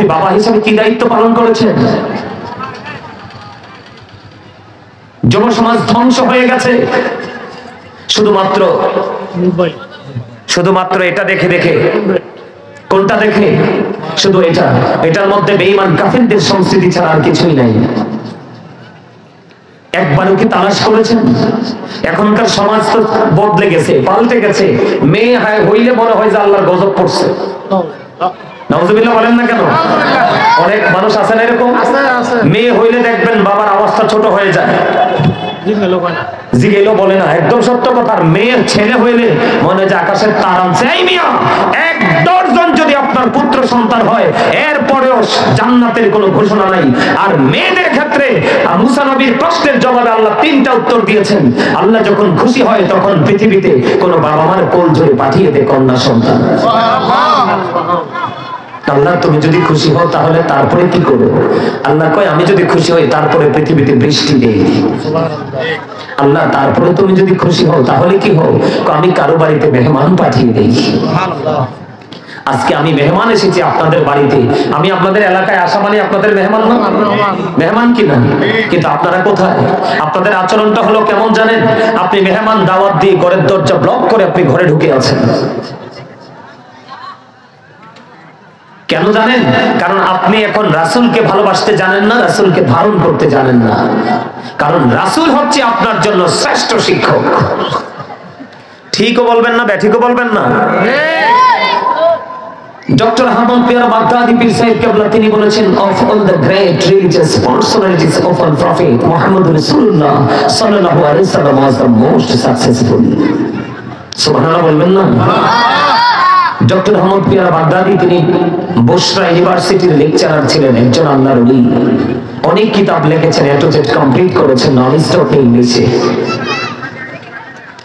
আপনি বাবা হিসেবে কি দায়িত্ব পালন করেছেন? যুব সমাজ ধ্বংস হয়ে গেছে শুধুমাত্র এটা দেখে দেখে। কোনটা দেখে? শুধু এটা। এটার মধ্যে বেঈমান কাফিরদের সংস্কৃতি ছাড়া আর কিছুই নাই। একবারও কি তালাশ করেছেন? এখনকার সমাজ তো বদলে গেছে, পাল্টে গেছে। মেয়ে হইলে মনে হয় যে আল্লাহর গজব পড়ছে। নাউজুবিল্লাহ বলেন না কেন? অনেক মানুষ আছেন এরকম, মেয়ে হইলে দেখবেন বাবার আওয়াজটা ছোট হয়ে যায়, জিগেলো বলে না। একদম সত্য কথা। মেয়ের ছেলে হইলে মনে হয় যে আকাশের তার আনছে। এই মিয়া, ১ যদি আপনার পুত্র সন্তান হয়, এরপরেও জান্নাতের কোনো ঘোষণা নাই। আর মেয়েদের ক্ষেত্রে মুসা নবীর প্রশ্নের জবাবে আল্লাহ ৩টা উত্তর দিয়েছেন। আল্লাহ যখন খুশি হয় তখন পৃথিবীতে কোনো বাবা মার কোল ধরে পাঠিয়ে দেয় কন্যা সন্তান। আল্লাহ তুমি যদি খুশি হও তাহলে তারপরে কি করো? আল্লাহ কয় আমি যদি খুশি হই তারপরে পৃথিবীতে বৃষ্টি দেই। আল্লাহ তারপরে তুমি যদি খুশি হও তাহলে কি হও? আমি কারো বাড়িতে মেহমান পাঠিয়ে দেই। আজকে আমি মেহমান এসেছি আপনাদের বাড়িতে, আমি আপনাদের এলাকায় আসা মানে আপনাদের মেহমান না? মেহমান কি না? কিন্তু আপনারা কোথায়? আপনাদের আচরণটা হলো কেমন জানেন? আপনি মেহমান দাওয়াত দিয়ে ঘরের দরজা ব্লক করে আপনি ঘরে ঢুকে আছেন। কেন জানেন? কারণ আপনি এখন রাসূলকে ভালোবাসতে জানেন না, রাসূলকে ধারণ করতে জানেন না। কারণ রাসূল হচ্ছে আপনার জন্য শ্রেষ্ঠ শিক্ষক। ঠিকও বলবেন না, ব্যাঠিকও বলবেন না। ডক্টর আহমদ পিয়ারা বাগদাদি পীর সাহেব কেবলা তিনি বলেছেন, of all the great religious personalities of our prophet Muhammad Rasulullah sallallahu alaihi wasallam was the most successful. সুবহানাল্লাহ বলবেন না? ডক্টর আহমদ পিয়ারা বাগদাদি তিনি বসরা ইউনিভার্সিটির লেকচারার ছিলেন, একজন আল্লাহর ওলি। অনেক কিতাব লিখেছেন, এ টু জেড কমপ্লিট করেছেন, নন স্টপ ইংলিশে।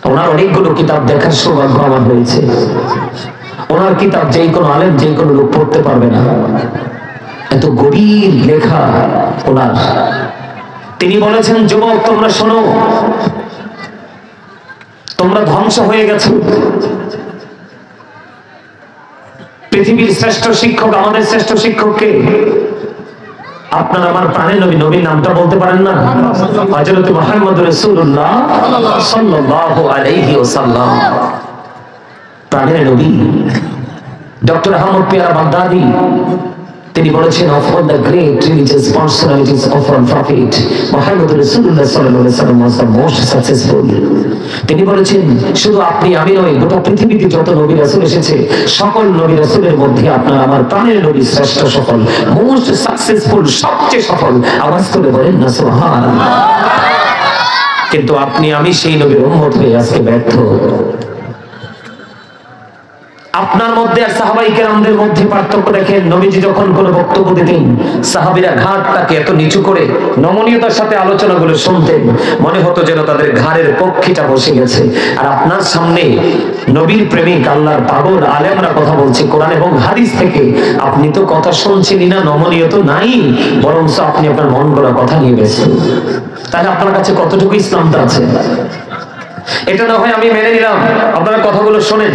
ওনার অনেকগুলো কিতাব দেখার সৌভাগ্য আমার হয়েছে। ওনার কিতাব যে কোনো আলেম, যে কোনো লোক পড়তে পারবে না, এত গভীর লেখা ওনার। তিনি বলেছেন, যুবক তোমরা শোনো, তোমরা ধ্বংস হয়ে গেছো। পৃথিবীর শ্রেষ্ঠ শিক্ষক, আমাদের শ্রেষ্ঠ শিক্ষক কে? আপনার আমার প্রাণের নবী। নবীর নামটা বলতে পারেন না? হযরত মুহাম্মদ রাসূলুল্লাহ সাল্লাল্লাহু আলাইহি ওয়াসাল্লাম, প্রাণের নবী। ডক্টর আহমদ পিয়ারা বাগদাদি তিনি বলেছেন, of all the great religious personalities of our prophet Muhammad Rasulullah sallallahu alaihi wasallam was the most successful. তিনি বলেছেন, শুধু আপনি আমি নয়, গোটা পৃথিবীতে যত নবী রাসূল এসেছে সকল নবী রাসূলের মধ্যে আপনার আমার প্রাণের নবী শ্রেষ্ঠ সফল, মোস্ট সাকসেসফুল, সবচেয়ে সফল। আওয়াজ করে বলেন না সুবহানাল্লাহ। কিন্তু আপনি আমি সেই নবীর উম্মত হয়ে আজকে ব্যর্থ। আপনার মধ্যে আর সাহাবায়ে কেরামদের মধ্যে পার্থক্য দেখেন। নবীজি যখন কোনো বক্তব্য দিতেন, সাহাবীরা ঘাড়টাকে এত নিচু করে নমনীয়তার সাথে আলোচনাগুলো শুনতেন, মনে হতো যেন তাদের ঘাড়ের পক্ষীটা বসে গেছে। আর আপনার সামনে নবীর প্রেমিক, আল্লাহর পাগল আলেমরা কথা বলছে কোরআন এবং হাদিস থেকে, আপনি তো কথা শুনছেনই না, নমনীয়তা নাই, বরং আপনি আপনার মন গড়া কথা নিয়ে গেছেন। তাহলে আপনার কাছে কতটুকু ইসলামটা আছে? এটা না হয় আমি মেনে নিলাম, আপনারা কথাগুলো শোনেন,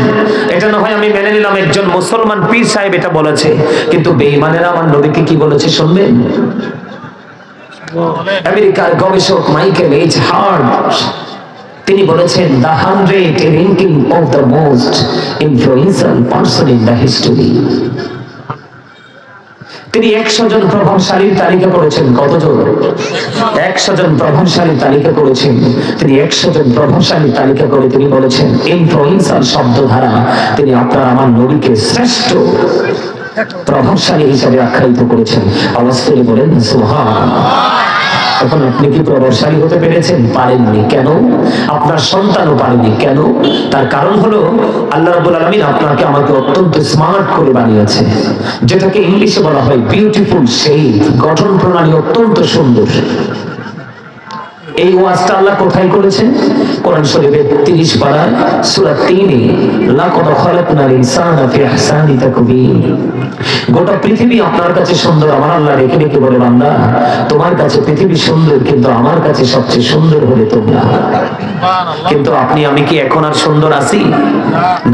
এটা না হয় আমি মেনে নিলাম একজন মুসলমান পীর সাহেব এটা বলেছে, কিন্তু বেঈমানেরা আমার নবীকে কি বলেছে শুনবেন? আমেরিকার গবেষক মাইকেল এইচ হার্ট তিনি বলেছেন, the 100 ranking of the most influential person in the history। তিনি 100 জন প্রভাবশালীর তালিকা করেছেন। কতজন? 100 জন প্রভাবশালী তালিকা করেছেন। তিনি 100 জন প্রভাবশালী তালিকা করে তিনি বলেছেন, ইনফ্লুয়েন্সার শব্দ দ্বারা তিনি আপনার আমার নবীকে শ্রেষ্ঠ প্রভাবশালী হিসেবে আখ্যায়িত করেছেন। আওয়াজ করে বলেন সুবহানাল্লাহ। এখন আপনি কি প্রভাবশালী হতে পেরেছেন? পারেননি। কেন? আপনার সন্তানও পারেনি। কেন? তার কারণ হলো আল্লাহ রাব্বুল আলামিন আপনাকে আমাকে অত্যন্ত স্মার্ট করে বানিয়েছে, যেটাকে ইংলিশে বলা হয় বিউটিফুল শেপ। গঠন প্রণালী অত্যন্ত সুন্দর। এই ওয়াজটা আল্লাহ কোথায় করেছেন? কোরআন শরীফের 30 পারায় সূরা 3-এ লাকাদ খালাকনাল ইনসানা ফি আহসানি তাকবীর। গোটা পৃথিবী আপনার কাছে সুন্দর, আমার আল্লাহ রেখে রেখে বলে বান্দা তোমার কাছে পৃথিবী সুন্দর, কিন্তু আমার কাছে সবচেয়ে সুন্দর হলে তোমরা। কিন্তু আপনি আমি কি এখন আর সুন্দর আছি?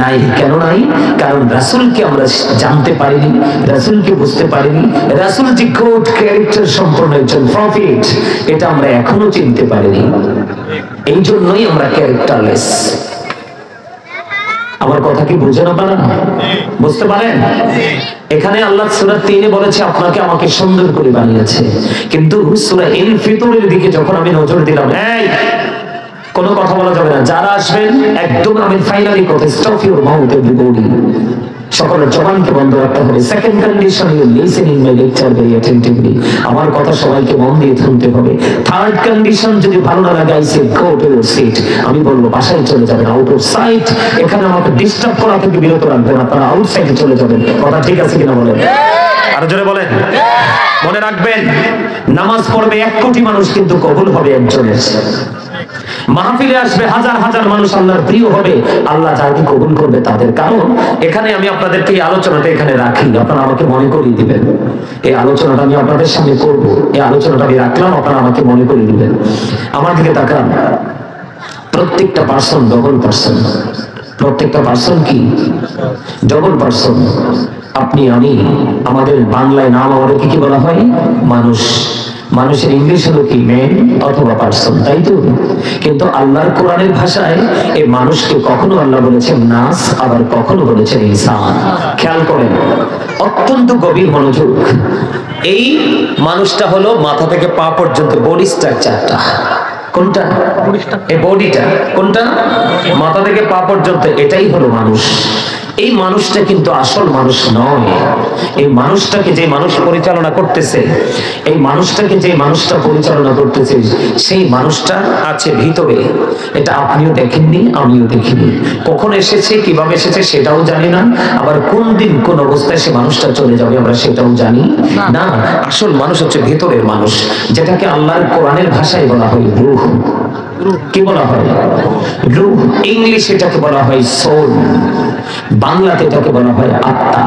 নাই। কেন নাই? কারণ রাসূলকে আমরা জানতে পারিনি, রাসূলকে বুঝতে পারিনি। রাসূল যে গুড ক্যারেক্টার সম্পন্ন একজন প্রফেট, এটা আমরা এখনো চিনতে পারিনি। এই জন্যই আমরা ক্যারেক্টারলেস। আমার কথা কি বুঝেন আপনারা? বুঝতে পারেন? এখানে আল্লাহ সূরা 3-এ বলেছে আপনাকে আমাকে সুন্দর করে বানিয়েছে, কিন্তু সূরা ইল ফিতরের দিকে যখন আমি নজর দিলাম, এই কোনো কথা বলা যাবে না, যারা আসবেন একদম আমি ফাইনালি কথা, স্টপ ইউর মাউথ এভরিবডি, সকলের জবানকে বন্ধ রাখতে হবে। Second condition, you listen in my lecture very attentively, আমার কথা সবাইকে মন দিয়ে শুনতে হবে। থার্ড কন্ডিশন, যদি ভালো না লাগে, I say go to your seat, আমি বলবো বাসায় চলে যাবেন, আউট অফ সাইট। এখানে আমাকে ডিস্টার্ব করা থেকে বিরত রাখবেন, আপনারা আউটসাইডে চলে যাবেন। কথা ঠিক আছে কিনা বলেন? আরো জোরে বলেন। মনে রাখবেন, নামাজ পড়বে 1 কোটি মানুষ, কিন্তু কবুল হবে একজনের। মাহফিলে আসবে হাজার হাজার মানুষ, আল্লাহর প্রিয় হবে, আল্লাহ যাকে কবুল করবে তাদের। কারণ এখানে আমি আপনাদেরকে এই আলোচনাটা এখানে রাখি, আপনারা আমাকে মনে করিয়ে দিবেন। এই আলোচনাটা আমি আপনাদের সামনে করব, এই আলোচনাটা আমি রাখলাম, আপনারা আমাকে মনে করিয়ে দিবেন। আমার দিকে তাকান, প্রত্যেকটা পার্সন ডবল পার্সন। প্রত্যেকটা পার্সন কি? Double person. আপনি আমি, আমাদের বাংলায় নাম আমাদেরকে কি বলা হয়? মানুষ। মানুষের ইংলিশ হলো কি? ম্যান অথবা পার্সন, তাই তো? কিন্তু আল্লাহর কোরআনের ভাষায় এই মানুষকে কখনো আল্লাহ বলেছেন নাস, আবার কখনো বলেছেন ইনসান। খেয়াল করেন, অত্যন্ত গভীর মনোযোগ। এই মানুষটা হলো মাথা থেকে পা পর্যন্ত বডি স্ট্রাকচারটা। কোনটা? এই বডিটা। কোনটা? মাথা থেকে পা পর্যন্ত, এটাই হলো মানুষ। এই মানুষটা কিন্তু আসল মানুষ নয়। এই মানুষটাকে যে মানুষ পরিচালনা করতেছে, এই মানুষটাকে যে মানুষটা পরিচালনা করতেছে, সেই মানুষটা আছে ভিতরে। এটা আপনিও দেখেননি, আমিও দেখিনি। কখন এসেছে, কিভাবে এসেছে সেটাও জানি না, আবার কোন দিন কোন অবস্থায় সে মানুষটা চলে যাবে আমরা সেটাও জানি না। আসল মানুষ হচ্ছে ভিতরের মানুষ, যেটাকে আল্লাহর কোরআনের ভাষায় বলা হয় রূহ। কি বলা হয়? রূহ। ইংলিশে এটাকে বলা হয় সোল, বাংলাতে এটাকে বলা হয় আত্মা।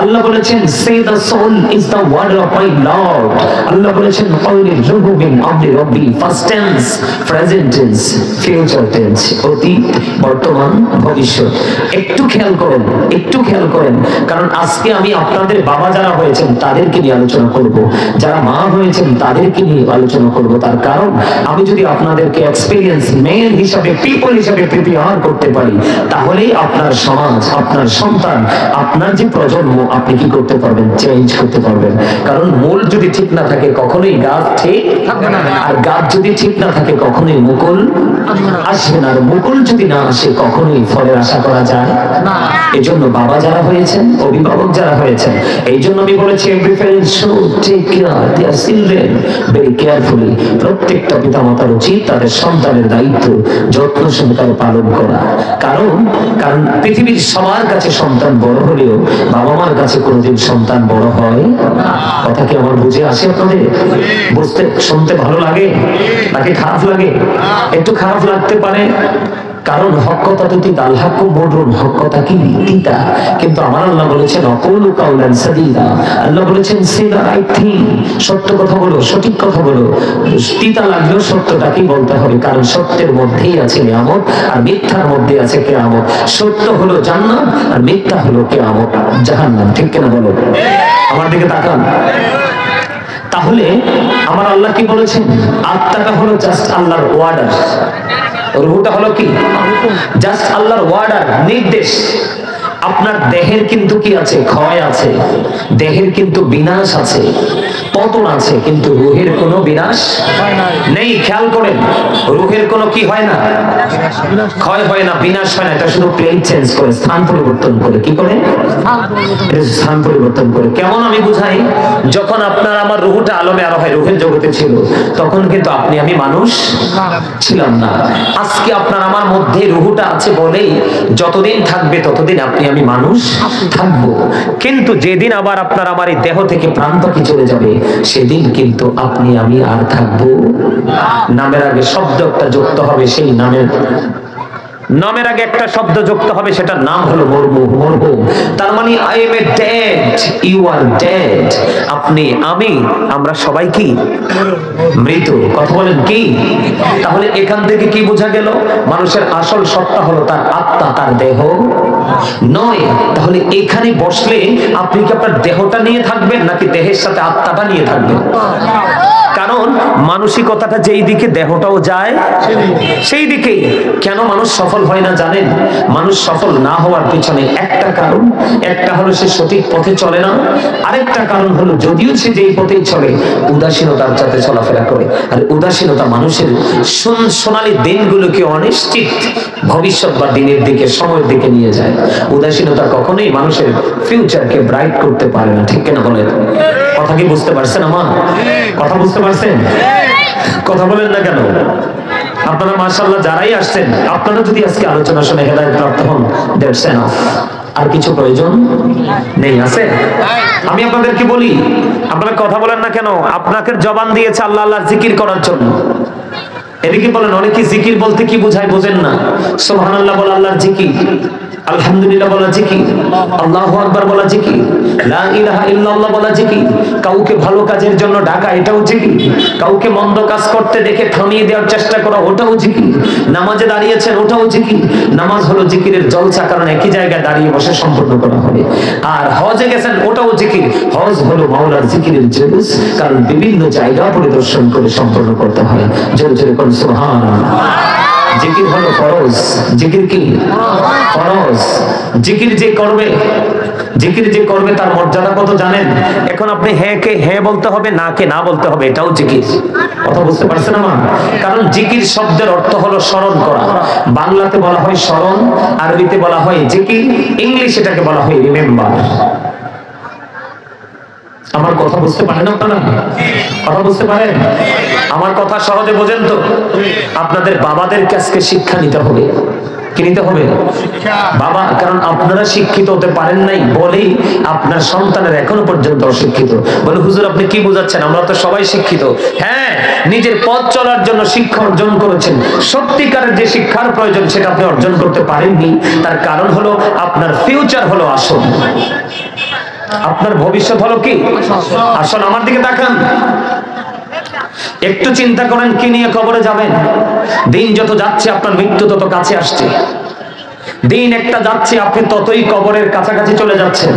আল্লাহ বলেছেন সে the soul is the word of my lord. আল্লাহ বলেছেন কাউলির রূহ মিন আমরি রব্বি, first tense, present tense, future tense, অতীত, বর্তমান, ভবিষ্যৎ। একটু খেয়াল করেন, একটু খেয়াল করেন, কারণ আজকে আমি আপনাদের বাবা যারা হয়েছেন তাদেরকে নিয়ে আলোচনা করব, যারা মা হয়েছেন তাদেরকে নিয়ে আলোচনা করব। তার কারণ আমি যদি আপনাদেরকে এক্সপেরিয়েন্স মেন হিসাবে, পিপল হিসাবে প্রিপেয়ার করতে পারি, তাহলেই আপনার সমাজ, আপনার সন্তান, আপনার যে প্রজন্ম, আপনি কি করতে পারবেন? চেঞ্জ করতে পারবেন। কারণ মূল যদি ঠিক না থাকে কখনোই গাছ ঠিক থাকবে না, আর গাছ যদি ঠিক না থাকে কখনোই মুকুল আসবে না, আর মুকুল যদি না আসে কখনোই ফলের আশা করা যায় না। এজন্য বাবা যারা হয়েছেন, অভিভাবক যারা হয়েছেন, এই জন্য আমি বলেছি every parent should take care their children very carefully. প্রত্যেকটা পিতামাতার উচিত তাদের সন্তানের দায়িত্ব যত্ন সহকারে পালন করা। কারণ পৃথিবীর সবার কাছে সন্তান বড় হলেও বাবা মার কাছে কোনোদিন সন্তান বড় হয় না। কথা কি আমার বুঝে আসে আপনাদের? বুঝতে, শুনতে ভালো লাগে নাকি খারাপ লাগে? একটু খারাপ লাগতে পারে, কারণ হক কথা তো তিতা, আল হাক্কু মুররুন, হক কথা কি তিতা। কিন্তু আমার আল্লাহ বলেছেন অকুলু কাউলান সাদীদা, আল্লাহ বলেছেন সে দ্য রাইট থিং, সত্য কথা বলো, সঠিক কথা বলো। তিতা লাগলেও সত্যটাকেই বলতে হবে, কারণ সত্যের মধ্যেই আছে নিয়ামত, আর মিথ্যার মধ্যে আছে কিয়ামত। সত্য হলো জান্নাত, আর মিথ্যা হলো কিয়ামত, জাহান্নাম। ঠিক কিনা বলো? আমার দিকে তাকান। তাহলে আমার আল্লাহ কি বলেছেন? আত্মাটা হলো জাস্ট আল্লাহর ওয়ার্ডার, রূহটা হলো কি? জাস্ট আল্লাহর ওয়ার্ডার, নির্দেশ। আপনার দেহের কিন্তু কি আছে? ক্ষয় আছে, দেহের কিন্তু বিনাশ আছে, পতন আছে, কিন্তু রূহের কোনো বিনাশ নেই। খেয়াল করেন, রূহের কোনো কি হয় না? ক্ষয় হয় না, বিনাশ হয় না। এটা শুধু প্লেস চেঞ্জ করে, স্থান পরিবর্তন করে। কি করে? স্থান পরিবর্তন করে। কেমন আমি বুঝাই? যখন আপনার আমার রূহটা আলমে আরো হয়, রূহের জগতে ছিল, তখন কিন্তু আপনি আমি মানুষ ছিলাম না। আজকে আপনার আমার মধ্যে রূহটা আছে বলেই যতদিন থাকবে ততদিন আপনি আমি মানুষ থাকবো। কিন্তু যেদিন আবার আপনার আমার এই দেহ থেকে প্রাণ পাখি চলে যাবে, সেদিন কিন্তু আপনি আমি আর থাকবো। নামের আগে শব্দ একটা যুক্ত হবে, সেই নামের আগে একটা শব্দ যুক্ত হবে, সেটার নাম হলো মরহুম। তার মানে I am a dead, you are dead. আপনি আমি আমরা সবাই কি মৃত। কথা বলেন কি? তাহলে এখান থেকে কি বোঝা গেল? মানুষের আসল সত্তা হলো তার আত্মা, তার দেহ নয়। তাহলে এখানে বসলে আপনি কি আপনার দেহটা নিয়ে থাকবেন নাকি দেহের সাথে আত্মাটা নিয়ে থাকবেন? কারণ মানসিকতাটা যেই দিকে দেহটাও যায় সেই দিকে। কেন মানুষ সফল হয় না জানেন? মানুষ সফল না হওয়ার পিছনে একটা কারণ, একটা হলো সে সঠিক পথে চলে না, আরেকটা কারণ হলো যদিও সে যেই পথেই চলে উদাসীনতার সাথে চলাফেরা করে। আর উদাসীনতা মানুষের সোনালী দিনগুলোকে অনিশ্চিত ভবিষ্যৎ বা দিনের দিকে, সময়ের দিকে নিয়ে যায়। উদাসীনতা কখনোই মানুষের ফিউচারকে ব্রাইট করতে পারে না। ঠিক কিনা বলেন? কথা কি বুঝতে পারছেন আমার কথা? বুঝতে পারছেন? কথা বলেন না কেন? আপনারা মাশাআল্লাহ যারাই আসছেন, আপনারা যদি আজকে আলোচনা শুনে হেদায়েত প্রাপ্ত হন, দ্যাটস এনাফ। আর কিছু প্রয়োজন নেই। আছে? আমি আপনাদেরকে বলি, আপনারা কথা বলেন না কেন? আপনাকে জবান দিয়েছে আল্লাহ আল্লাহর জিকির করার জন্য। এদিকে বলেন, অনেকে জিকির বলতে কি বোঝায় বোঝেন না। সুবহানাল্লাহ বলা আল্লাহর জিকির, আলহামদুলিল্লাহ বলা জিকির, আল্লাহু আকবার বলা জিকির, লা ইলাহা ইল্লাল্লাহ বলা জিকির। কাউকে ভালো কাজের জন্য ডাকা, এটাও জিকির। কাউকে মন্দ কাজ করতে দেখে থামিয়ে দেওয়ার চেষ্টা করা, ওটাও জিকির। নামাজে দাঁড়িয়েছেন, ওটাও জিকির। নামাজ হলো জিকিরের জলসা, কারণ একই জায়গায় দাঁড়িয়ে বসে সম্পন্ন করা হবে। আর হজে গেছেন, ওটাও জিকির। হজ হলো মাওলার জিকিরের জুলুস, কারণ বিভিন্ন জায়গা পরিদর্শন করে সম্পন্ন করতে হয়। জোরে জোরে কোন সুবহানাল্লাহ। জিকির হলো ফরজ। জিকির কি? ফরজ। জিকির যে করবে তার মর্যাদা কত জানেন? এখন আপনি হ্যাঁ কে হ্যাঁ বলতে হবে, না কে না বলতে হবে, এটাও জিকির। কথা বুঝতে পারছেন আমার? কারণ জিকির শব্দের অর্থ হলো স্মরণ করা। বাংলাতে বলা হয় স্মরণ, আরবিতে বলা হয় জিকির, ইংলিশ এটাকে বলা হয় রিমেম্বার। আমার কথা বুঝতে পারেন আপনারা? কথা বুঝতে পারেন? আমার কথা সহজে বোঝেন তো? আপনাদের বাবাদের কাছে শিক্ষা নিতে হবে। কি নিতে হবে? বাবা, কারণ আপনারা শিক্ষিত হতে পারেন নাই বলেই আপনার সন্তানের এখনো পর্যন্ত অশিক্ষিত। বলে হুজুর আপনি কি বোঝাচ্ছেন? আমরা তো সবাই শিক্ষিত। হ্যাঁ, নিজের পথ চলার জন্য শিক্ষা অর্জন করেছেন। সত্যিকারের যে শিক্ষার প্রয়োজন সেটা আপনি অর্জন করতে পারেননি। তার কারণ হলো আপনার ফিউচার হলো আসল, আপনার ভবিষ্যৎ হলো কি আসল। আমার দিকে তাকান, একটু চিন্তা করেন কি নিয়ে কবরে যাবেন। দিন যত যাচ্ছে আপনার মৃত্যু তত কাছে আসছে। দিন একটা যাচ্ছে, আপনি ততই কবরের কাছাকাছি চলে যাচ্ছেন।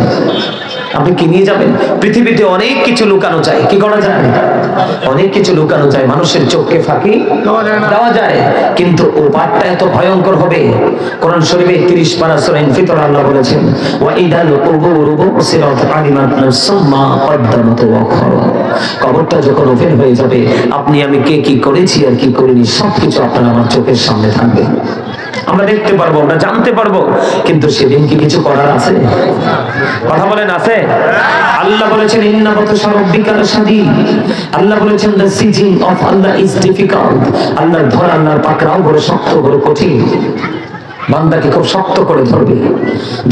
আপনি কি নিয়ে যাবেন? পৃথিবীতে অনেক কিছু লুকানো যায়। কি করা যায়? অনেক কিছু লুকানো যায়, মানুষের চোখকে ফাঁকি দেওয়া যায়, কিন্তু ও পাঠটা এত ভয়ঙ্কর হবে। কোরআন শরীফে 30 পারা সূরা ইনফিতর আল্লাহ বলেছেন, ওয়া ইদাল কুবুরু বুসিরাত আলিমাত নাফসুম মা কদ্দামাত ওয়া আখারাত। কবরটা যখন ওপেন হয়ে যাবে, আপনি আমি কে কি করেছি আর কি করিনি সবকিছু আপনার আমার চোখের সামনে থাকবে। আমরা দেখতে পারবো, আমরা জানতে পারবো, কিন্তু সেদিন কি কিছু করার আছে? কথা বলেন, আছে? আল্লাহ বলেছেন ইন্না বাতশা রাব্বিকা লাশাদীদ। আল্লাহ বলেছেন the sieging of Allah is difficult। আল্লাহর ধরা, আল্লাহর পাকড়াও বড় শক্ত, বড় কঠিন। বান্দাকে খুব শক্ত করে ধরবে।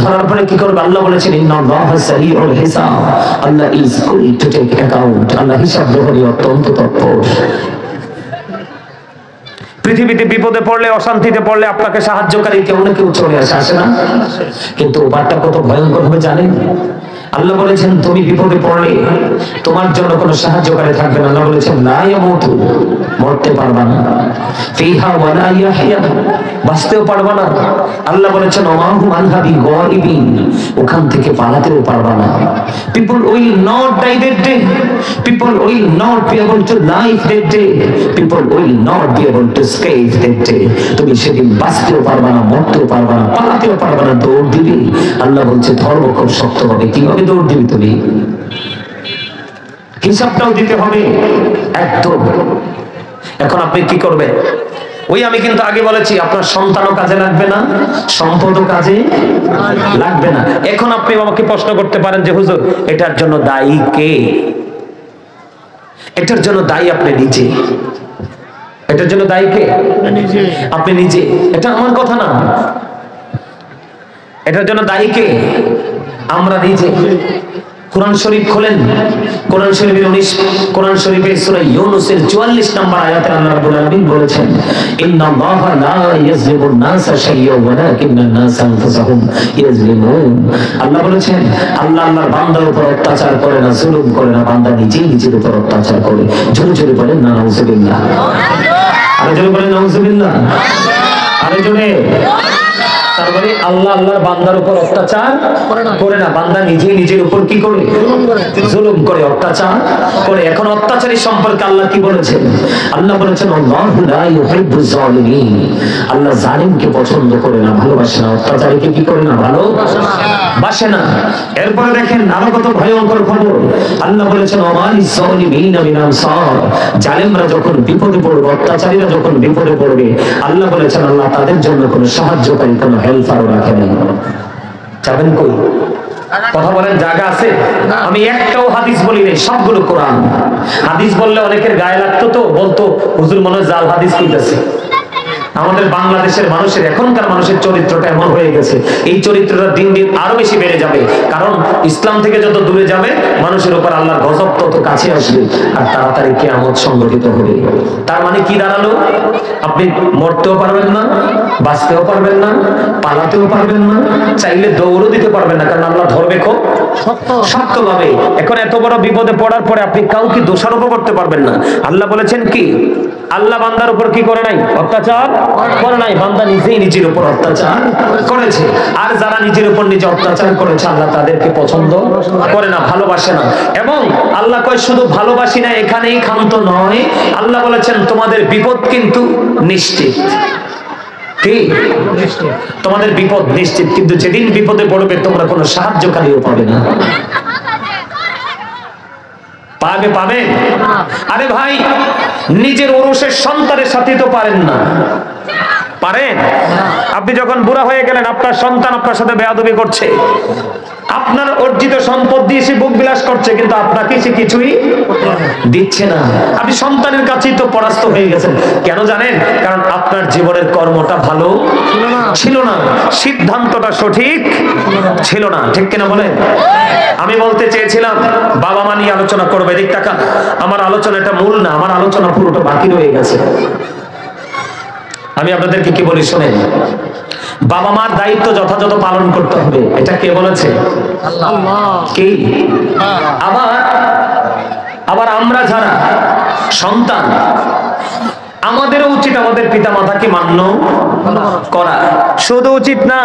ধরার পরে কি করবে? আল্লাহ বলেছেন ইন্নাল্লাহা সারিউল হিসাব। আল্লাহ is going to take account। আল্লাহ হিসাব গ্রহণে অত্যন্ত তৎপর। পৃথিবীতে বিপদে পড়লে, অশান্তিতে পড়লে আপনাকে সাহায্যকারী কেউ না কেউ চলে আসে না? কিন্তু ওপারটা কত ভয়ঙ্কর হবে জানেন? আল্লাহ বলেছেন তুমি বিপদে পড়লে তোমার জন্য কোনো সাহায্যকারী থাকবে না। আল্লাহ বলেছেন লা ইয়ামুতু, মরতে পারবা না, ফিহা ওয়ালা ইয়াহইয়া, বাঁচতেও পারবা না। আল্লাহ বলেছেন ওমা হুম আনহা বিগাইবিন, ওখান থেকে পালাতেও পারবা না। People will not die that day, people will not be able to live that day, people will not be able to escape that day। তুমি সেদিন বাঁচতেও পারবা না, মরতেও পারবা না, পালাতেও পারবা না, দৌড় দিবি। আল্লাহ বলছে ধর্ম খুব শক্ত হবে। কিভাবে দৌড় দিবি তুমি? হিসাবটাও দিতে হবে একদম। এখন আপনি কি করবেন? ওই আমি কিন্তু আগে বলেছি আপনার সন্তানও কাজে লাগবে না, সম্পদও কাজে লাগবে না। এখন আপনি আমাকে প্রশ্ন করতে পারেন যে হুজুর এটার জন্য দায়ী কে? এটার জন্য দায়ী আপনি নিজে। এটার জন্য দায়ী কে? আপনি নিজে। এটা আমার কথা না, এটার জন্য দায়ী কে? আমরা নিজে। কোরআন শরীফ খোলেন, কোরআন শরীফের 19 কোরআন শরীফের সূরা ইউনূসের 44 নম্বর আয়াতে আল্লাহ রাব্বুল আলামিন বলেছেন, ইন্নাল্লাহা লা ইয়াজলিমুন নাসা শাইয়্যান ওয়ালাকিন্নান নাসা আনফুসাহুম ইয়াজলিমুন। আল্লাহ বলেছেন, আল্লাহ আল্লাহর বান্দার উপর অত্যাচার করে না, জুলুম করে না, বান্দা নিজেই নিজের উপর অত্যাচার করে। জোরে জোরে বলেন না নাউযুবিল্লাহ। আরে জোরে বলেন নাউযুবিল্লাহ। আরে জোরে। তারপরে আল্লাহ আল্লাহর বান্দার উপর অত্যাচার করে না, বান্দা নিজেই নিজের উপর কি করে? জুলুম করে, অত্যাচার করে। এখন অত্যাচারী সম্পর্কে আল্লাহ কি বলেছেন? আল্লাহ বলেছেন, আল্লাহু লা ইউহিব্বুজ জালিমিন। আল্লাহ জালিমকে পছন্দ করে না, ভালোবাসে না। অত্যাচারীকে কি করে না? ভালোবাসে না। এরপরে দেখেন আরো কত ভয়ঙ্কর খবর। আল্লাহ বলেছেন, ওয়ামালিজ জালিমিনা মিন আনসার। জালিমরা যখন বিপদে পড়বে, অত্যাচারীরা যখন বিপদে পড়বে, আল্লাহ বলেছেন আল্লাহ তাদের জন্য কোনো সাহায্যকারী, কোনো হেল্পারও রাখে নাই। যাবেন কই? কথা বলেন, জায়গা আছে? আমি একটাও হাদিস বলি নাই, সবগুলো কোরআন। হাদিস বললে অনেকের গায়ে লাগতো, তো বলতো হুজুর মনে হয় জাল হাদিস কইতাছে। আমাদের বাংলাদেশের মানুষের, এখনকার মানুষের চরিত্রটা এমন হয়ে গেছে, এই চরিত্রটা দিন দিন আরো বেশি বেড়ে যাবে। কারণ ইসলাম থেকে যত দূরে যাবে, মানুষের উপর আল্লাহর গজব তত কাছে আসবে, আর তাড়াতাড়ি কিয়ামত সংঘটিত হবে। তার মানে কি দাঁড়ালো? আপনি মরতেও পারবেন না, বাঁচতেও পারবেন না, পালাতেও পারবেন না, চাইলে দৌড়ও দিতে পারবেন না, কারণ আল্লাহ ধরবে খুব শক্তভাবে। এখন এত বড় বিপদে পড়ার পরে আপনি কাউকে দোষারোপ করতে পারবেন না। আল্লাহ বলেছেন কি? আল্লাহ বান্দার উপর কি করে নাই? অত্যাচার করে নাই। বান্দা নিজেই নিজের উপর অত্যাচার করেছে। আর যারা নিজের উপর নিজে অত্যাচার করেছে, আল্লাহ তাদেরকে পছন্দ করে না, ভালোবাসে না। এবং আল্লাহ কয় শুধু ভালোবাসি না, এখানেই ক্ষান্ত নয়। আল্লাহ বলেছেন তোমাদের বিপদ কিন্তু নিশ্চিত। কি? তোমাদের বিপদ নিশ্চিত, কিন্তু যেদিন বিপদে পড়বে তোমরা কোনো সাহায্যকারীও পাবে না। পাবে? আরে ভাই, নিজের ওরসের সন্তানের সাথে তো পারেন না। পারেন? আপনি যখন বুড়া হয়ে গেলেন, আপনার সন্তান আপনার সাথে বেয়াদবি করছে, আপনার অর্জিত সম্পদ দিয়ে সে বুক বিলাস করছে, কিন্তু আপনাকে সে কিছুই দিচ্ছে না। আপনি সন্তানের কাছেই তো পরাস্ত হয়ে গেছেন। কেন জানেন? কারণ আপনার জীবনের কর্মটা ভালো ছিল না, সিদ্ধান্তটা সঠিক ছিল না। ঠিক কিনা বলেন? আমি বলতে চেয়েছিলাম বাবা মা নিয়ে আলোচনা করবে, এদিক টাকা। আমার আলোচনাটা মূল না, আমার আলোচনা পুরোটা বাকি রয়ে গেছে। আমি আপনাদেরকে কি বলি শোনেন, বাবা মার দায়িত্ব যথাযথ পালন করতে হবে। এটা কে বলেছে? আল্লাহ। কি? আবার আমরা যারা সন্তান, আমাদেরও উচিত আমাদের পিতা মাতাকে মান্য করা। শুধু উচিত না,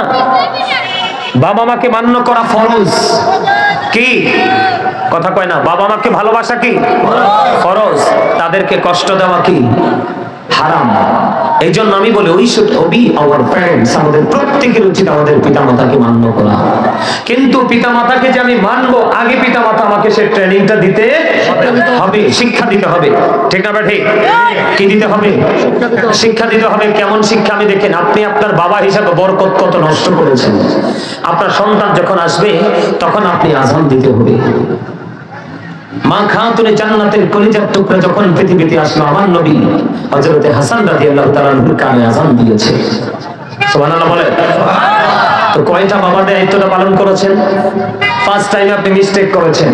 বাবা মাকে মান্য করা ফরজ। কি কথা কয় না? বাবা মাকে ভালোবাসা কি ফরজ, তাদেরকে কষ্ট দেওয়া কি হারাম। এই জন্য আমি বলি, we should Obi our parents. আমাদের প্রত্যেকের উচিত আমাদের পিতামাতাকে মান্য করা। কিন্তু পিতামাতাকে যে আমি মানবো, আগে পিতামাতা আমাকে সে ট্রেনিংটা দিতে হবে, শিক্ষা দিতে হবে। ঠিক না ঠিক? কি দিতে হবে? শিক্ষা দিতে হবে। কেমন শিক্ষা? আমি দেখেন, আপনি আপনার বাবা হিসাবে বরকত কত নষ্ট করেছেন। আপনার সন্তান যখন আসবে, তখন আপনি আযান দিতে হবে। মা খাতুনে জান্নাতের কলিজার টুকরা যখন পৃথিবীতে আসলো, আমার নবী হযরতে হাসান রাদিয়াল্লাহু তাআলা আনহুর কানে আযান দিয়েছে। সুবহানাল্লাহ বলে। তো কয়টা বাবার দায়িত্বটা পালন করেছেন? ফার্স্ট টাইম আপনি মিস্টেক করেছেন,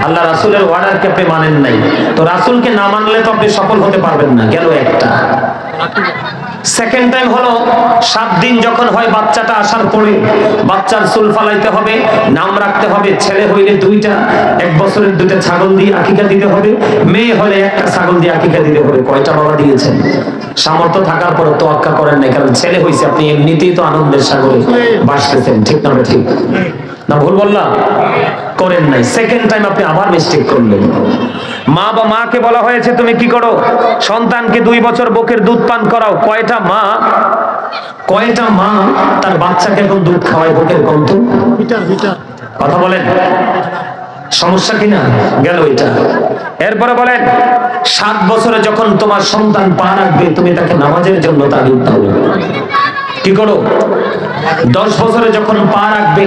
আল্লাহ রাসূলের অর্ডারকে আপনি মানেন নাই। তো রাসূলকে না মানলে তো আপনি সফল হতে পারবেন না, গেল একটা। সেকেন্ড টাইম হলো 7 দিন যখন হয় বাচ্চাটা আসার পরে, বাচ্চার চুল ফালাইতে হবে, নাম রাখতে হবে। ছেলে হইলে 2টা, 1 বছরের 2টা ছাগল দিয়ে আকিকা দিতে হবে, মেয়ে হলে 1টা ছাগল দিয়ে আকিকা দিতে হবে। কয়টা বাবা দিয়েছেন? সামর্থ্য থাকার পরে তোয়াক্কা করেন নাই, কারণ ছেলে হইছে, আপনি এমনিতেই তো আনন্দের সাগরে ভাসতেছেন। ঠিক না ঠিক? না ভুল বললাম? করেন নাই। সেকেন্ড টাইম আপনি আবার মিস্টেক করলেন। মাকে বলা হয়েছে তুমি কি করো? সন্তানকে 2 বছর বুকের দুধ পান করাও। কয়টা মা তার বাচ্চাকে এখন দুধ খাওয়ায় বুকের কম তো? কথা বলেন, সমস্যা কিনা? গেল এটা। এরপরে বলেন, 7 বছরে যখন তোমার সন্তান পা রাখবে, তুমি তাকে নামাজের জন্য তাগিদ দাও। কি করো? 10 বছরে যখন পা রাখবে,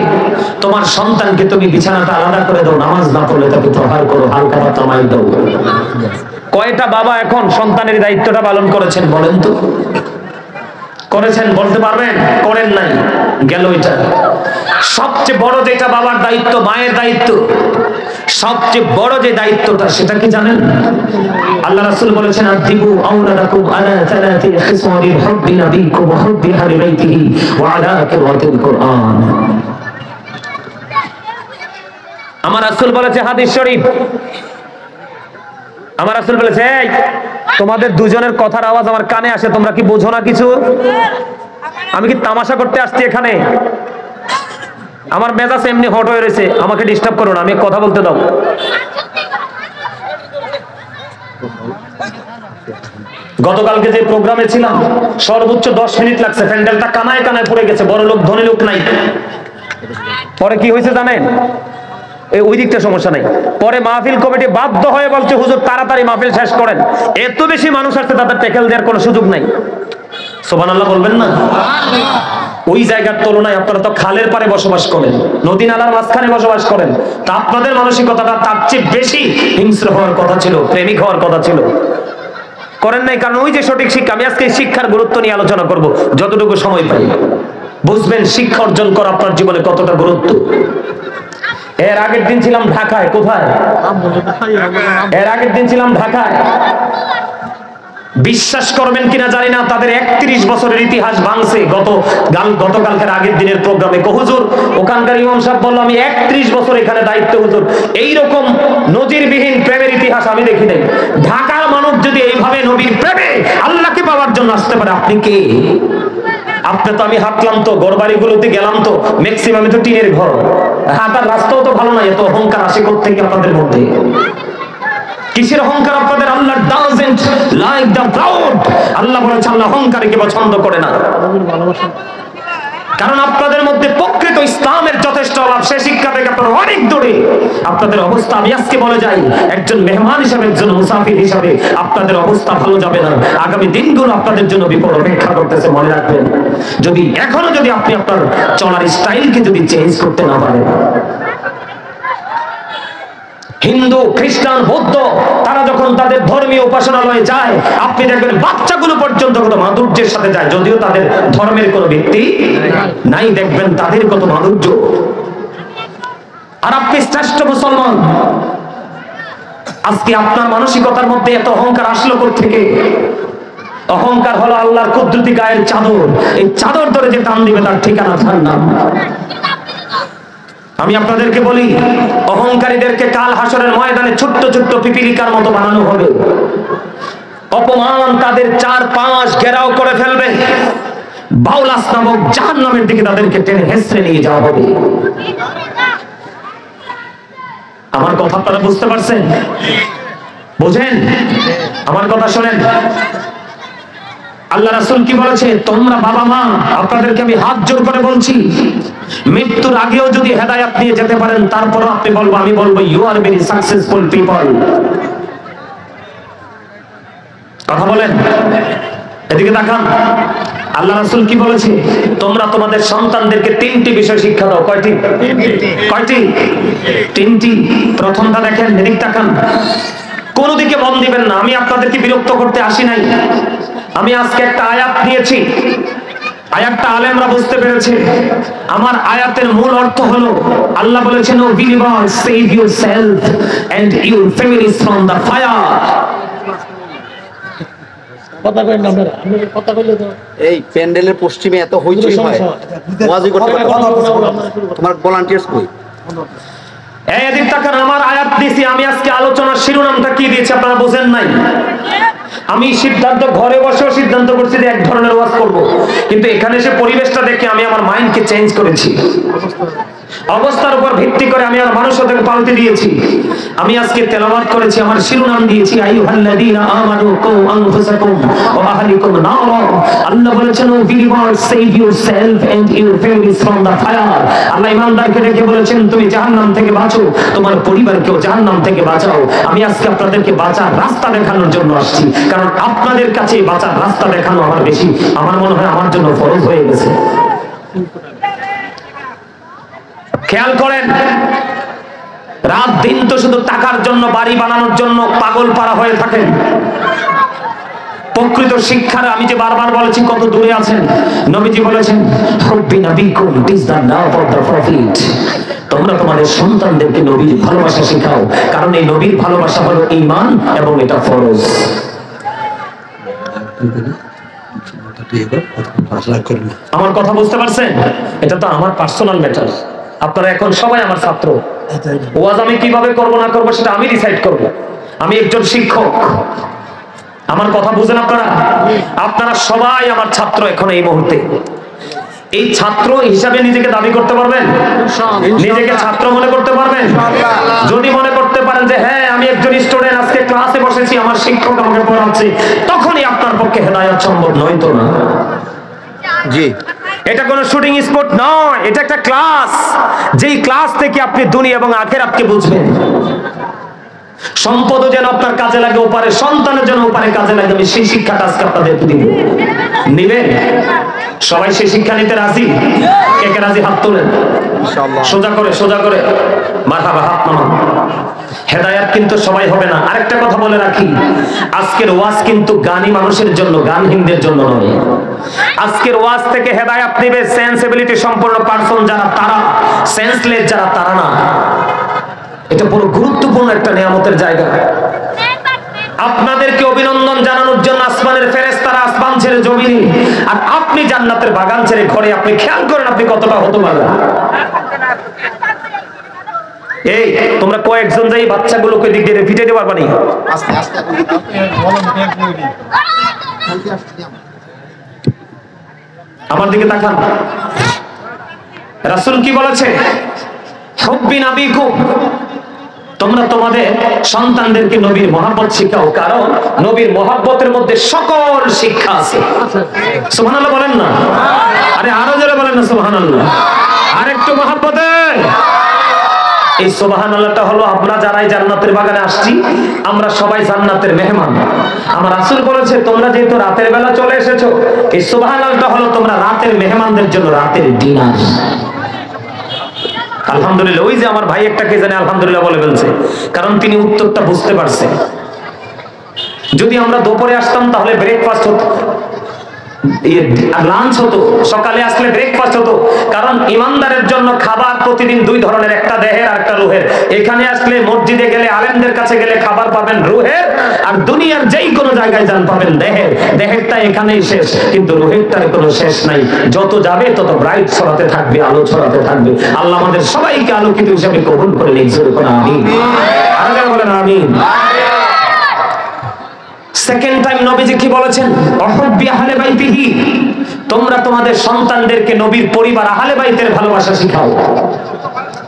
তোমার সন্তানকে তুমি বিছানাটা আলাদা করে দাও, নামাজ না পড়লে তাকে প্রহার করো, হালকা পাতলা মাইর দাও। কয়টা বাবা এখন সন্তানের দায়িত্বটা পালন করেছেন বলেন তো? করেছেন বলতে পারবেন? করেন নাই, গেল এটা। সবচেয়ে বড় যেটা বাবার দায়িত্ব, মায়ের দায়িত্ব, সবচেয়ে বড় যে দায়িত্বটা সেটা কি জানেন? আল্লাহ রাসূল বলেছেন, আদিবু আওলাদাকুম আলা সালাতি খিসওয়ারি হুব্বি নাবিয়িকুম ওয়া হুব্বি আহলি বাইতিহি ওয়া আলা কিরাতিল কুরআন। আমার রাসূল বলেছে, হাদিস শরীফ, আমার রাসূল বলেছে, এই তোমাদের দুজনের কথার আওয়াজ আমার কানে আসে, তোমরা কি বোঝো না কিছু? আমি কি তামাশা করতে আসছি এখানে? আমার মেজাজ এমনি হট হয়ে রয়েছে, আমাকে ডিস্টার্ব করো না, আমি কথা বলতে দাও। গতকালকে যে প্রোগ্রামে ছিলাম সর্বোচ্চ 10 মিনিট লাগছে, প্যান্ডেলটা কানায় কানায় পড়ে গেছে, বড় লোক ধনী লোক নাই। পরে কি হয়েছে জানেন? ওই দিকটা সমস্যা নাই, পরে মাহফিল কমিটি বাধ্য হয়ে বলছে, হুজুর তাড়াতাড়ি মাহফিল শেষ করেন, এত বেশি মানুষ আসছে তাদের ট্যাকেল দেওয়ার কোনো সুযোগ নাই। সুবহানাল্লাহ বলবেন না? ওই জায়গার তুলনায় আপনারা তো খালের পারে বসবাস করেন, নদী নালার মাঝখানে বসবাস করেন, তা আপনাদের মানসিকতাটা তার চেয়ে বেশি হিংস্র হওয়ার কথা ছিল, প্রেমিক হওয়ার কথা ছিল, করেন নাই। কারণ ওই যে সঠিক শিক্ষা, আমি আজকে শিক্ষার গুরুত্ব নিয়ে আলোচনা করব যতটুকু সময় পাই, বুঝবেন শিক্ষা অর্জন করা আপনার জীবনে কতটা গুরুত্ব। এর আগের দিন ছিলাম ঢাকায়। কোথায়? এর আগের দিন ছিলাম ঢাকায়। বিশ্বাস করবেন কিনা জানি না, তাদের 31 বছরের ইতিহাস ভাঙছে গতকালকের আগের দিনের প্রোগ্রামে। হুজুর, ওখানকার ইমাম সাহেব বলল, আমি 31 বছর এখানে দায়িত্ব, হুজুর এইরকম নজিরবিহীন প্রেমের ইতিহাস আমি দেখি নাই। ঢাকার মানুষ যদি এইভাবে নবীর প্রেমে আল্লাহকে পাওয়ার জন্য আসতে পারে, আপনি কে? আপনি তো, আমি হাঁটলাম তো, ঘর বাড়িগুলোতে গেলাম তো, ম্যাক্সিমামে তো টিনের ঘর, হাঁটার রাস্তাও তো ভালো নাই, এত অহংকার আসে কোত্থেকে আপনাদের মধ্যে? কিসের অহংকার আপনাদের? আল্লাহ doesn't like the proud। আল্লাহ বলেছেন, আল্লাহ অহংকারীকে পছন্দ করে না। কারণ আপনাদের মধ্যে প্রকৃত ইসলামের যথেষ্ট অভাব, সে শিক্ষা থেকে আপনারা অনেক দূরে। আপনাদের অবস্থা, আমি আজকে বলে যাই, একজন মেহমান হিসাবে, একজন মুসাফির হিসাবে আপনাদের অবস্থা ভালো যাবে না। আগামী দিনগুলো আপনাদের জন্য বিপদ অপেক্ষা করতেছে, মনে রাখবেন। যদি এখনো যদি আপনি আপনার চলার স্টাইলকে যদি চেঞ্জ করতে না পারেন। হিন্দু, খ্রিস্টান, বৌদ্ধ, তারা যখন তাদের ধর্মীয় উপাসনালয়ে যায়, আপনি দেখবেন বাচ্চাগুলো পর্যন্ত কত মাধুর্যের সাথে যায়, যদিও তাদের ধর্মের কোনো ভিত্তি নাই, দেখবেন তাদের কত মাধুর্য। আর আপনি শ্রেষ্ঠ মুসলমান, আজকে আপনার মানসিকতার মধ্যে এত অহংকার আসলো কোত্থেকে? অহংকার হলো আল্লাহর কুদরতি গায়ের চাদর, এই চাদর ধরে যে টান দিবে তার ঠিকানা জাহান্নাম। আমি আপনাদেরকে বলি, অহংকারীদেরকে কাল হাসরের ময়দানে ছোট্ট ছোট্ট পিপিলিকার মতো বানানো হবে। অপমান তাদের 4-5 ঘেরাও করে ফেলবে। বাউলাস নামক জাহান্নামের দিকে তাদেরকে টেনে হেসড়ে নিয়ে যাওয়া হবে। আমার কথা আপনারা বুঝতে পারছেন? বুঝেন? আমার কথা শোনেন। আল্লাহ রাসূল কি বলেছে? তোমরা বাবা মা, আপনাদেরকে আমি হাত জোর করে বলছি, মৃত্যুর আগেও যদি হেদায়েত নিয়ে যেতে পারেন, তারপরও আপনি বলবো, আমি বলবো, you are very successful people. কথা বলেন, এদিকে তাকান। আল্লাহ রাসূল কি বলেছে? তোমরা তোমাদের সন্তানদেরকে 3টি বিষয় শিক্ষা দাও। কয়টি? কয়টি? 3টি। প্রথমটা দেখেন, এদিকে তাকান, কোন দিকে মন দিবেন না। আমি আপনাদেরকে বিরক্ত করতে আসি নাই। আমি আজকে একটা আয়াত নিয়েছি, আয়াতটা আলেমরা বুঝতে পেরেছে। আমার আয়াতের মূল অর্থ হলো, আল্লাহ বলেছেন, O believer, save yourself and your families from the fire. কথা কই না আপনারা, আমি কথা কইলে তো এই প্যান্ডেলের পশ্চিমে এত হইচই হয়, ওয়াজি করতে পারে। তোমার ভলান্টিয়ার্স কই? এই এদিক তাকান, আমার আয়াত দিয়েছি। আমি আজকে আলোচনার শিরোনামটা কি দিয়েছি আপনারা বুঝেন নাই? আমি সিদ্ধান্ত, ঘরে বসেও সিদ্ধান্ত করছি যে এক ধরনের ওয়াজ করব, কিন্তু এখানে এসে পরিবেশটা দেখে আমি আমার মাইন্ডকে চেঞ্জ করেছি। অবস্থার উপর ভিত্তি করে আমি আর মানুষকে পাল্টে দিয়েছি। আমি আজকে তেলাওয়াত করেছি, আমার শিরোনাম দিয়েছি, আইয়ুহাল্লাযীনা আমানু কু আনফুসাকুম ওয়া আহলিকুম নারা। আল্লাহ বলেছেন, O believers, save yourself and your families from the fire. আল্লাহ ইমানদারকে ডেকে বলেছেন, তুমি জাহান্নাম থেকে বাঁচো, তোমার পরিবারকেও জাহান্নাম থেকে বাঁচাও। আমি আজকে আপনাদেরকে বাঁচার রাস্তা দেখানোর জন্য আসছি, কারণ আপনাদের কাছে বাঁচার রাস্তা দেখানো আমার মনে হয় আমার জন্য ফরজ হয়ে গেছে। খেয়াল করেন, রাত দিন তো শুধু টাকার জন্য, বাড়ি বানানোর জন্য পাগল পারা হয়ে থাকেন। প্রকৃত শিক্ষার আমি যে বারবার বলেছি কত দূরে আছেন। নবীজি বলেছেন হুব্বি নবীকুম is the love of the prophet. তোমরা তোমাদের সন্তানদেরকে নবীর ভালোবাসা শেখাও, কারণ এই নবীর ভালোবাসা হলো ঈমান এবং এটা ফরজ। আমার কথা বুঝতে পারছেন? এটা তো আমার পার্সোনাল ম্যাটার। আপনারা এখন সবাই আমার ছাত্র। ওয়াজ আমি কিভাবে করব না করব সেটা আমি ডিসাইড করব। আমি একজন শিক্ষক। আমার কথা বুঝেন আপনারা? আপনারা সবাই আমার ছাত্র এখন এই মুহূর্তে। এই ছাত্র হিসাবে নিজেকে দাবি করতে পারবেন? নিজেকে ছাত্র মনে করতে পারবেন? যদি মনে করতে পারেন যে হ্যাঁ আমি একজন স্টুডেন্ট, আজকে ক্লাসে বসেছি, আমার শিক্ষক আমাকে পড়াচ্ছে, তখনই আপনার পক্ষে হেদায়েত সম্ভব নয় তো না? জি, এটা কোনো শুটিং স্পট নয়, এটা একটা ক্লাস। যেই ক্লাস থেকে আপনি দুনিয়া এবং আখিরাতকে বুঝবেন। সম্পদও যেন আপনার কাজে লাগে, ওপারে সন্তানের জন্য ওপারে কাজে লাগে, আমি সেই শিক্ষাটা আজকে আপনাদেরকে দিব। নিবেন? সবাই সেই শিক্ষা নিতে রাজি? কে কে রাজি? হাত তোলেন। সোজা করে সোজা করে মারহাবা, হাত নামান। হেদায়েত কিন্তু সবাই হবে না। আরেকটা কথা বলে রাখি, আজকের ওয়াজ কিন্তু গানী মানুষের জন্য, গানহীনদের জন্য নয়। আজকের ওয়াজ থেকে হেদায়েত নেবে সেন্সিবিলিটি সম্পন্ন পারসন যারা, তারা সেন্সলেস যারা, তারা না। এটা বড় গুরুত্বপূর্ণ একটা নিয়ামতের জায়গা। আপনাদেরকে অভিনন্দন জানানোর জন্য আসমানের ফেরেশতারা আসমান ছেড়ে জমিনে, আর আপনি জান্নাতের বাগান ছেড়ে ঘরে। আপনি খেয়াল করেন আপনি কতটা হতভাগা। এই তোমরা কয়েকজন যাই বাচ্চাগুলোকে দিক দিয়ে ফিটে দিতে পারবা নি? আমার দিকে তাকান। রাসূল কি বলেছে? হুব্বি নবীকুম, তোমরা তোমাদের সন্তানদেরকে নবীর মহব্বত শিখাও, কারণ নবীর মহব্বতের মধ্যে সকল শিক্ষা আছে। সুবহানাল্লাহ বলেন না? আরে আরো জোরে বলেন না সুবহানাল্লাহ। আর একটু মহব্বতে। এই সুবহানাল্লাহটা হলো আমরা যারাই জান্নাতের বাগানে আসছি, আমরা সবাই জান্নাতের মেহমান। আমার রাসূল বলেছে তোমরা যেহেতু রাতের বেলা চলে এসেছো, এই সুবহানাল্লাহটা হলো তোমরা রাতের মেহমানদের জন্য রাতের ডিনার। আলহামদুলিল্লাহ। ওই যে আমার ভাই একটা কে জানে আলহামদুলিল্লাহ বলে ফেলছে, কারণ তিনি উত্তরটা বুঝতে পারছে। যদি আমরা দুপুরে আসতাম তাহলে ব্রেকফাস্ট হতো, লাঞ্চ হতো, সকালে আসলে ব্রেকফাস্ট হতো। কারণ ইমানদারের জন্য খাবার প্রতিদিন দুই ধরনের, একটা দেহের আর একটা রুহের। এখানে আসলে মসজিদে গেলে, আলেমদের কাছে গেলে খাবার পাবেন রুহের, আর দুনিয়ার যেই কোনো জায়গায় যান পাবেন দেহের। দেহেরটা এখানেই শেষ, কিন্তু রুহেরটার কোনো শেষ নাই। যত যাবে তত ব্রাইট ছড়াতে থাকবে, আলো ছড়াতে থাকবে। আল্লাহ আমাদের সবাইকে আলোকিত হিসেবে কবুল করে নিন। আমিন। আর বলেন আমিন। সেকেন্ড টাইম নবীজি কি বলেছেন? অহুব্বি আহলে বাইতিহি, তোমরা তোমাদের সন্তানদেরকে নবীর পরিবার আহলে বাইতের ভালোবাসা শিখাও।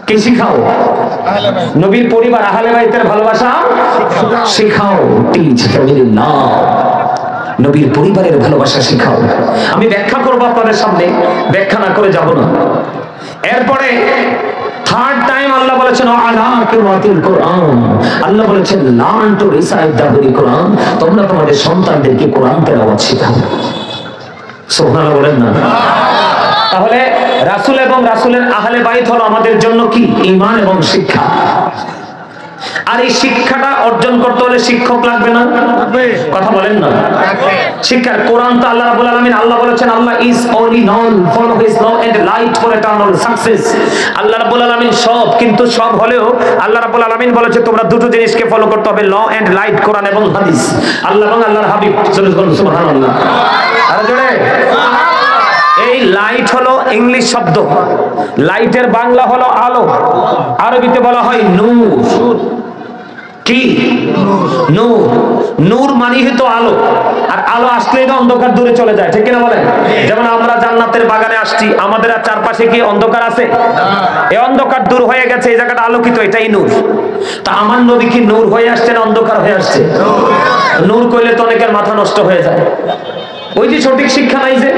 কি শিখাও? নবীর পরিবার আহলে বাইতের ভালোবাসা শিখাও। টিচ ফ্যামিলি লাভ, নবীর পরিবারের ভালোবাসা শিখাও। আমি ব্যাখ্যা করব আপনাদের সামনে, ব্যাখ্যা না করে যাব না। এরপরে থার্ড টাইম আল্লাহ বলেছেন আলা কিরাতিল কোরআন, আল্লাহ বলেছেন learn to recite the holy কোরআন, তোমরা তোমাদের সন্তানদেরকে কোরআন তেলাওয়াত শেখাও। সুবহানাল্লাহ বলেন না? তাহলে রাসূল এবং রাসূলের আহলে বাইত হলো আমাদের জন্য কি? ঈমান এবং শিক্ষা। আর এই শিক্ষাটা অর্জন করতে হলে শিক্ষক লাগবে না? কথা বলেন না? শিক্ষার কোরআন তো আল্লাহ রাব্বুল আলামিন, আল্লাহ বলেছেন আল্লাহ is only known for his law and light for eternal success. আল্লাহ রাব্বুল আলামিন সব, কিন্তু সব হলেও আল্লাহ রাব্বুল আলামিন বলেছে তোমরা দুটো জিনিসকে ফলো করতে হবে, ল এন্ড লাইট, কোরআন এবং হাদিস। আল্লাহ এবং আল্লাহর হাবিব সুবহানাল্লাহ। আর জোরে এই লাইট হলো ইংলিশ শব্দ, লাইটের বাংলা হলো আলো, আরবিতে বলা হয় নূর। কি? নূর। নূর মানে হতো আলো, আর আলো আসলেই তো অন্ধকার দূরে চলে যায়, ঠিক কিনা বলেন? যেমন আমরা জান্নাতের বাগানে আসছি, আমাদের আর চারপাশে কি অন্ধকার আছে? এই অন্ধকার দূর হয়ে গেছে, এই জায়গাটা আলোকিত, এটাই নূর। তা আমার নবী কি নূর হয়ে আসছে না অন্ধকার হয়ে আসছে? নূর কইলে তো অনেকের মাথা নষ্ট হয়ে যায়। ওই যে সঠিক শিক্ষা নাই যে।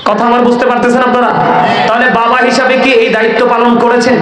কথা আমার বুঝতে পারতেছেন আপনারা? তাহলে বাবা হিসাবে কি এই দায়িত্ব পালন করেছেন?